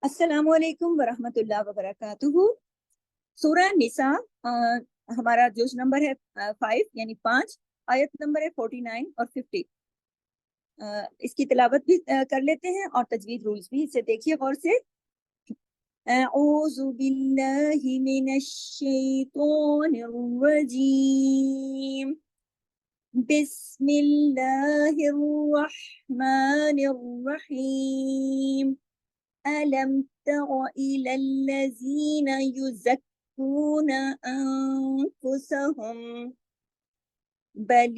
अस्सलाम वालेकुम वरहमतुल्लाह वबरकातुहू। सूरह निसा हमारा जोश नंबर है 5 यानी 5। आयत नंबर है 49 और 50। इसकी तिलावत भी कर लेते हैं और तजवीद रूल्स भी इसे देखिए गौर से। अऊज़ु बिल्लाहि मिनश शैतानिर रजीम। बिस्मिल्लाहिर रहमानिर रहीम। ألم تر إلى الذين يزكون أنفسهم بل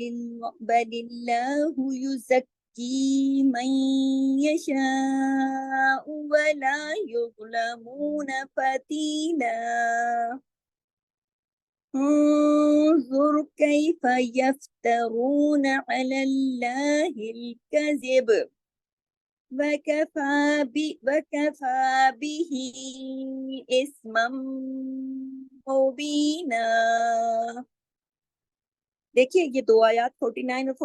الله يزكي من يشاء ولا يظلمون فتيلا انظر كيف يفترون على الله الكذب وكفى به اسما مبीना। देखिए ये दो आयत 49 और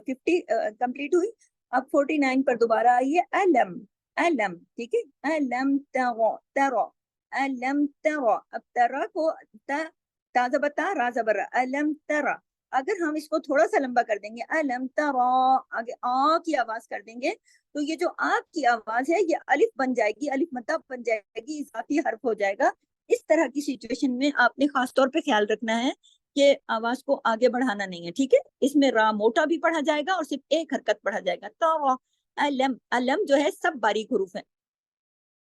50 कंप्लीट हुई। अब 49 पर दोबारा आई है अलम। अलम ठीक है, अलम तरो तरो अलम तरो। अब तरा को ताजा बता राजा बरा अलम तरा। अगर हम इसको थोड़ा सा लंबा कर देंगे अलम तरा, आगे आ की आवाज कर देंगे तो ये जो आ की आवाज है ये अलिफ बन जाएगी, अलिफ मतलब बन जाएगी, इजाफी हर्फ हो जाएगा। इस तरह की सिचुएशन में आपने खास तौर पे ख्याल रखना है कि आवाज को आगे बढ़ाना नहीं है, ठीक है। इसमें रा मोटा भी पढ़ा जाएगा और सिर्फ एक हरकत पढ़ा जाएगा। तो अलम, अलम जो है सब बारीक हरूफ है।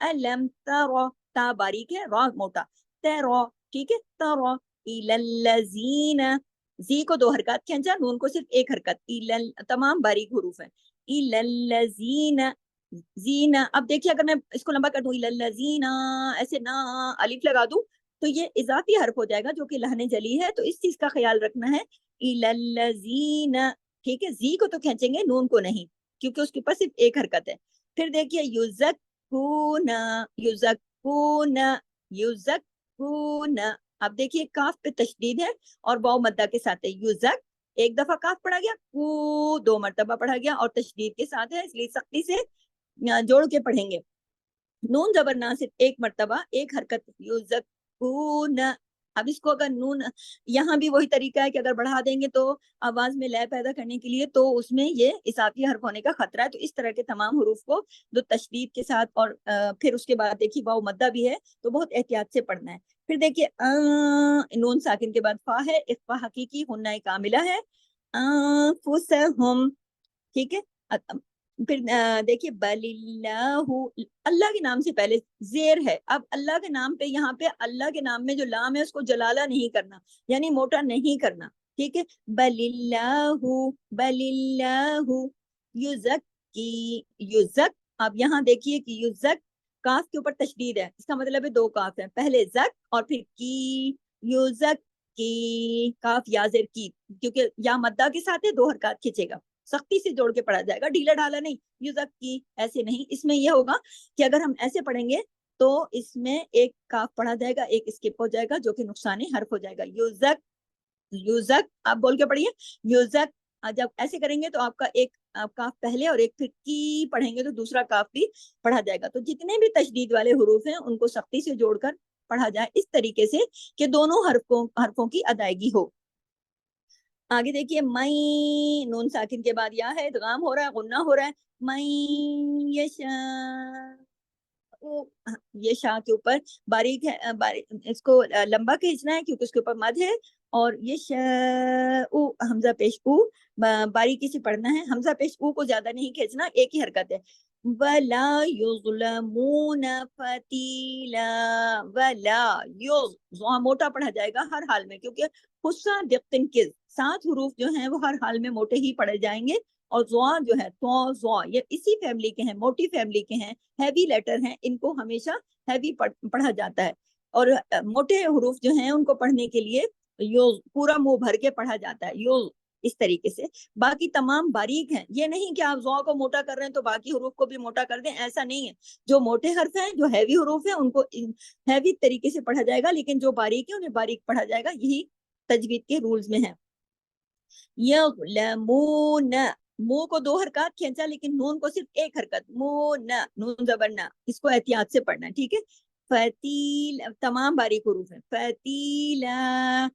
अलम तरो, ता बारीक है, रा मोटा, तरो ठीक है। तरो इलल्लजीना, जी को दो हरकत खींचा, नून को सिर्फ एक हरकत, इलल तमाम बारीक हरूफ है। इलल्लजीना जीना। अब देखिए अगर मैं इसको लंबा कर दूं इलल्लजीना, ऐसे ना अलिफ लगा दूं तो ये इजाफी हर्फ हो जाएगा जो कि लहने जली है, तो इस चीज का ख्याल रखना है। इलल्लजीना ठीक है, जी को तो खींचेंगे, नून को नहीं, क्योंकि उसके पास सिर्फ एक हरकत है। फिर देखिए युज़क्कूना, युज़क्कूना, युज़क्कूना। अब देखिए काफ पे तशदीद है और वाव मद्दा के साथ है। युज़क एक दफा काफ पढ़ा गया, कू दो मरतबा पढ़ा गया और तशदीद के साथ है, इसलिए सख्ती से जोड़ के पढ़ेंगे। नून जबर ना सिर्फ एक मरतबा, एक हरकत, युज़क्कून। अब इसको अगर नून, यहाँ भी वही तरीका है कि अगर बढ़ा देंगे तो आवाज में लय पैदा करने के लिए, तो उसमें ये इसाफी हर्फ होने का खतरा है। तो इस तरह के तमाम हरूफ को जो तशदीद के साथ और फिर उसके बाद देखिए वाव मद्दा भी है तो बहुत एहतियात से पढ़ना है। फिर देखिए नून साकिन के बाद फा है, इख्फा हकीकी, हुन्ना कामिला है। अनफुसहुम ठीक है। फिर देखिए बलिल्लाहु, अल्लाह के नाम से पहले जेर है। अब अल्लाह के नाम पे, यहाँ पे अल्लाह के नाम में जो लाम है उसको जलाला नहीं करना, यानी मोटा नहीं करना, ठीक है। बलिल्लाहु, बलिल्लाहु युज़क्की, युज़क। अब यहाँ देखिए कि युज़क काफ के ऊपर तशदीद है, इसका मतलब है दो काफ है, पहले जक और फिर की। युज़क की, काफ याजिर की, क्योंकि या मद्दा के साथ है, दो हरकत खींचेगा, सख्ती से जोड़ के पढ़ा जाएगा, ढीला ढाला नहीं। युज़क की ऐसे नहीं, इसमें यह होगा कि अगर हम ऐसे पढ़ेंगे तो इसमें एक काफ पढ़ा जाएगा, एक स्किप हो जाएगा जो कि नुकसानी हर्फ हो जाएगा। युज़क, युज़क आप बोल के पढ़िए युज़क। जब ऐसे करेंगे तो आपका एक काफ पहले और एक फिर की पढ़ेंगे तो दूसरा काफ भी पढ़ा जाएगा। तो जितने भी तशदीद वाले हुरूफ हैं उनको सख्ती से जोड़कर पढ़ा जाए इस तरीके से कि दोनों हरफों की अदायगी हो। आगे देखिए मई, नून साकिन के बाद या है, इदगाम हो रहा है, गुन्ना हो रहा है। मई यशा, ये शाह के ऊपर बारीक है, बारीक इसको लंबा खींचना है क्योंकि उसके ऊपर मद है। और ये ऊ, हमजा पेश ऊ, बारीकी से पढ़ना है। हमजा पेश ऊ को ज्यादा नहीं खींचना, एक ही हरकत है। वला युज़लमून फतीला, वला युज़ मोटा पढ़ा जाएगा हर हाल में, क्योंकि हुस्सा दिक्तिन के सात हरूफ जो हैं वो हर हाल में मोटे ही पढ़े जाएंगे। और ज़ुआ जो है, तो ज़ुआ ये इसी फैमिली के हैं, मोटी फैमिली के हैं, हैवी लेटर हैं, इनको हमेशा हैवी पढ़ा जाता है। और मोटे हरूफ जो हैं उनको पढ़ने के लिए यो पूरा मुंह भर के पढ़ा जाता है, यो इस तरीके से। बाकी तमाम बारीक हैं, ये नहीं कि आप ज़ौ को मोटा कर रहे हैं तो बाकी हरूफ को भी मोटा कर दें, ऐसा नहीं है। जो मोटे हर्फ हैं, जो हैवी हरूफ हैं, उनको हैवी तरीके से पढ़ा जाएगा, लेकिन जो बारीक है उन्हें बारीक पढ़ा जाएगा। यही तजवीद के रूल्स में है। यगलमून, मुंह को 2 हरकत खींचा, लेकिन नून को सिर्फ 1 हरकत, मुंह न, नून जबर न, इसको एहतियात से पढ़ना है, ठीक है। फतील, तमाम बारीक हुरूफ है, फतीला,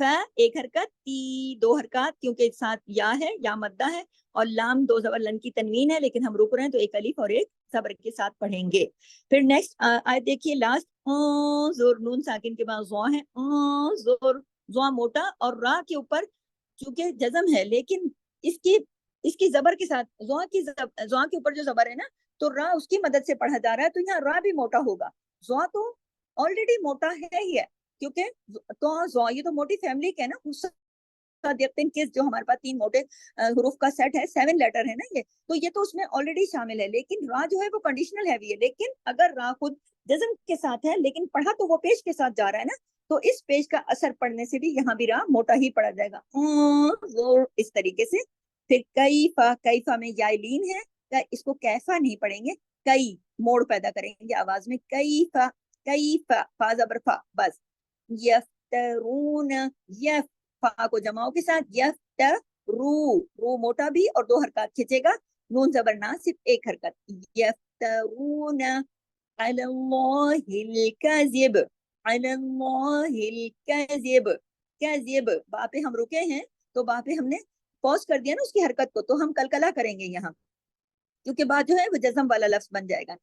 फ 1 हरकत, ती 2 हरकत, क्योंकि साथ या है, या मद्दा है, और लाम 2 जबर, लन की तनवीन है, लेकिन हम रुक रहे हैं तो एक अलीफ और एक जबर के साथ पढ़ेंगे। फिर नेक्स्ट आयत देखिए, लास्ट, जोर, नून साकिन के बाद ज़ो है, जोर, ज़ो मोटा, और रा के ऊपर चूंकि जज्म है, लेकिन इसकी इसकी जबर के साथ ज़ा के ऊपर जो जबर है ना, तो रा उसकी मदद से पढ़ा जा रहा है, तो यहाँ रा भी मोटा होगा। ज़ा तो ऑलरेडी मोटा है ही है, क्योंकि तो ज़ा ये तो मोटी फैमिली के है ना, उसका देखते हैं किस, जो हमारे पास 3 मोटे हुरूफ का सेट है, 7 लेटर है ना ये, तो ये तो उसमें ऑलरेडी शामिल है। लेकिन रा जो है वो कंडीशनल हैवी है, लेकिन अगर रा खुद जज्म के साथ है, लेकिन पढ़ा तो वो पेश के साथ जा रहा है ना, तो इस पेश का असर पड़ने से भी यहाँ भी रा मोटा ही पड़ा जाएगा, इस तरीके से। फिर कैफा में यालीन है, इसको कैफा नहीं पढ़ेंगे, कई मोड़ पैदा करेंगे आवाज में, कैफा, कैफा, फा जबर फा, बस। यफ्तरून, यफ, फा को जमाओ के साथ, यफ्तरू, रू मोटा भी और 2 हरकत खींचेगा, नून जबर ना, सिर्फ 1 हरकत, यफ्तरून अलल्लाहिल कज़िब, अलल्लाहिल कज़िब, कज़िब, बा पे हम रुके हैं, तो बा पे हमने पॉज कर दिया ना उसकी हरकत को, तो हम कलकला करेंगे यहाँ, क्योंकि बात जो है वो जज्म वाला लफ्ज बन जाएगा।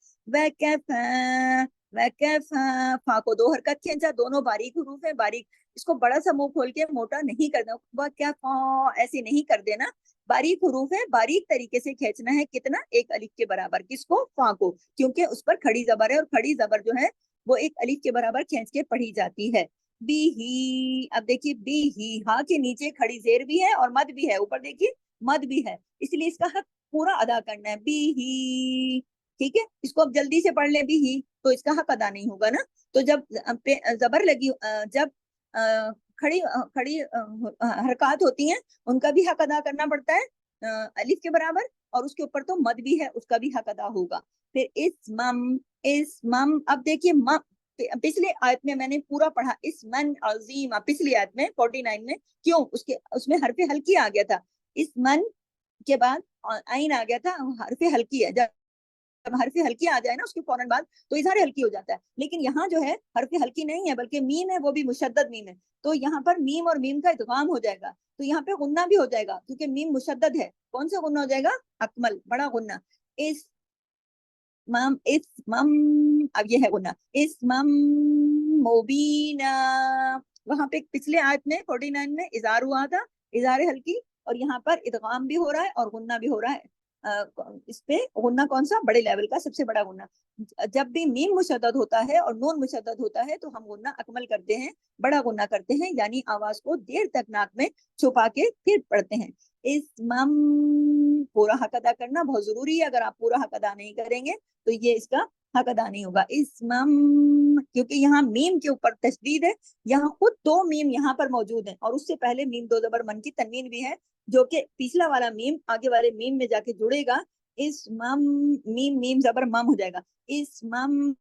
वकैफा, फा को 2 हरकत खींचा, दोनों बारीक हुरूफ है, बारीक, इसको बड़ा सा मुंह खोल के मोटा नहीं करना, वकैफा ऐसे नहीं कर देना, बारीक हुरूफ है, बारीक तरीके से खींचना है, कितना, 1 अलिफ के बराबर, किसको, फा को, क्योंकि उस पर खड़ी जबर है, और खड़ी जबर जो है वो 1 अलिफ के बराबर खींच के पढ़ी जाती है। बी ही, अब देखिए बी ही, हा के नीचे खड़ी जेर भी है और मद भी है, ऊपर देखिए मद भी है, इसलिए इसका हक पूरा अदा करना है, बी ही, ठीक है। इसको अब जल्दी से पढ़ ले, बी ही, तो इसका हक अदा नहीं होगा ना, तो जब जबर लगी, जब खड़ी खड़ी हरकत होती हैं, उनका भी हक अदा करना पड़ता है अलिफ के बराबर, और उसके ऊपर तो मद भी है, उसका भी हक अदा होगा। फिर इस मम, अब देखिए मम, पिछले आयत में मैंने पूरा पढ़ा, इस मन अजीम, पिछली आयत में 49 में, क्यों, उसके उसमें हरफ हल्की आ गया था, इस मन के बाद आइन आ गया था, हरफ हल्की है, जब हरफ हल्की आ जाए ना उसके फौरन बाद, तो इजहार हल्की हो जाता है, लेकिन यहाँ जो है हरफ हल्की नहीं है, बल्कि मीम है, वो भी मुशद्दद मीम है, तो यहाँ पर मीम और मीम का इदगाम हो जाएगा, तो यहाँ पे गुन्ना भी हो जाएगा, क्योंकि मीम मुशद्दद है, कौन सा गुन्ना हो जाएगा, अकमल, बड़ा गुन्ना, इस इस मम, अब ये है गुन्ना, इस मम मुबीना, वहां पे पिछले आयत में 49 में इजार हुआ था, इजार हल्की, और यहाँ पर इदगाम भी हो रहा है और गुन्ना भी हो रहा है। इस पे गुन्ना कौन सा, बड़े लेवल का, सबसे बड़ा गुन्ना, जब भी मीम मुशद्दद होता है और नून मुशद्दद होता है, तो हम गुन्ना अकमल करते हैं, बड़ा गुन्ना करते हैं, यानी आवाज को देर तक नाक में छुपा के फिर पढ़ते हैं। इस मम, पूरा हक अदा करना बहुत जरूरी है, अगर आप पूरा हक अदा नहीं करेंगे तो ये इसका हक अदा नहीं होगा। इस मम, क्योंकि यहाँ मीम के ऊपर तशदीद है, यहाँ खुद 2 मीम यहाँ पर मौजूद है, और उससे पहले मीम 2 जबर मन की तनवीन भी है, जो कि पिछला वाला मीम आगे वाले मीम में जाके जुड़ेगा, इस मम, मीम मीम जबर मम हो जाएगा, इस मम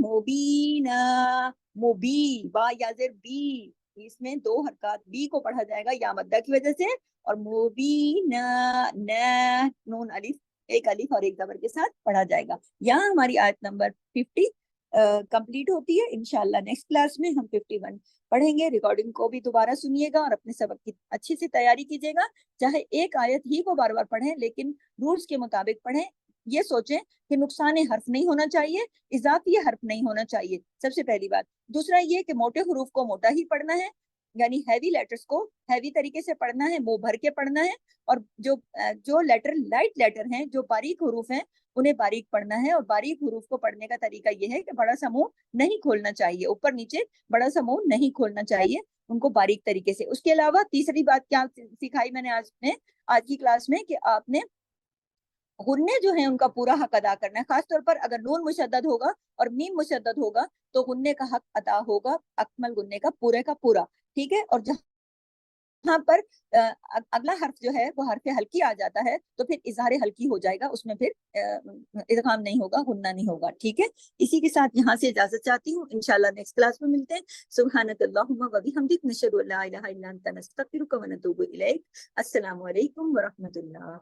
मुबीना, मुबी, बा याजिर बी, इसमें 2 हरकत, बी को पढ़ा जाएगा या मद्दा की वजह से, और मुबीना, न, नून अलिफ, 1 अलिफ और 1 जबर के साथ पढ़ा जाएगा। यहाँ हमारी आयत नंबर 50 कंप्लीट होती है। इंशाल्लाह नेक्स्ट क्लास में हम 51 पढ़ेंगे। रिकॉर्डिंग को भी दोबारा सुनिएगा और अपने सबक की अच्छी से तैयारी कीजिएगा, चाहे एक आयत ही को बार बार पढ़ें, लेकिन रूल्स के मुताबिक पढ़ें, ये सोचें कि नुकसान हर्फ नहीं होना चाहिए, इजाफी हर्फ नहीं होना चाहिए, सबसे पहली बात। दूसरा ये कि मोटे हरूफ को मोटा ही पढ़ना है, यानी हैवी लेटर्स को हैवी तरीके से पढ़ना है, मुंह भर के पढ़ना है, और जो लेटर लाइट लेटर हैं, जो बारीक हरूफ हैं, उन्हें बारीक पढ़ना है, और बारीक हरूफ को पढ़ने का तरीका यह है कि बड़ा सा मुंह नहीं खोलना चाहिए, ऊपर नीचे बड़ा सा मुंह नहीं खोलना चाहिए, उनको बारीक तरीके से। उसके अलावा तीसरी बात क्या सिखाई मैंने आज की क्लास में, कि आपने गुन्ने जो हैं उनका पूरा हक अदा करना है, खासतौर पर अगर नून मुशद्दद होगा और मीम मुशद्दद होगा, तो गुन्ने का हक अदा होगा, अकमल गुन्ने का पूरे का पूरा, ठीक है। और जहां یہاں پر اگلا حرف جو ہے وہ حرف حلقی آ جاتا ہے تو پھر اظہار حلقی ہو جائے گا، اس میں پھر ادغام نہیں ہوگا، غنہ نہیں ہوگا، ٹھیک ہے۔ اسی کے ساتھ یہاں سے اجازت چاہتی ہوں، انشاءاللہ نیکسٹ کلاس میں ملتے ہیں۔ سبحانک اللہم و بحمدک، نشہد ان لا الہ الا انت، نستغفرک و نتوب الیک۔ السلام علیکم ورحمۃ اللہ۔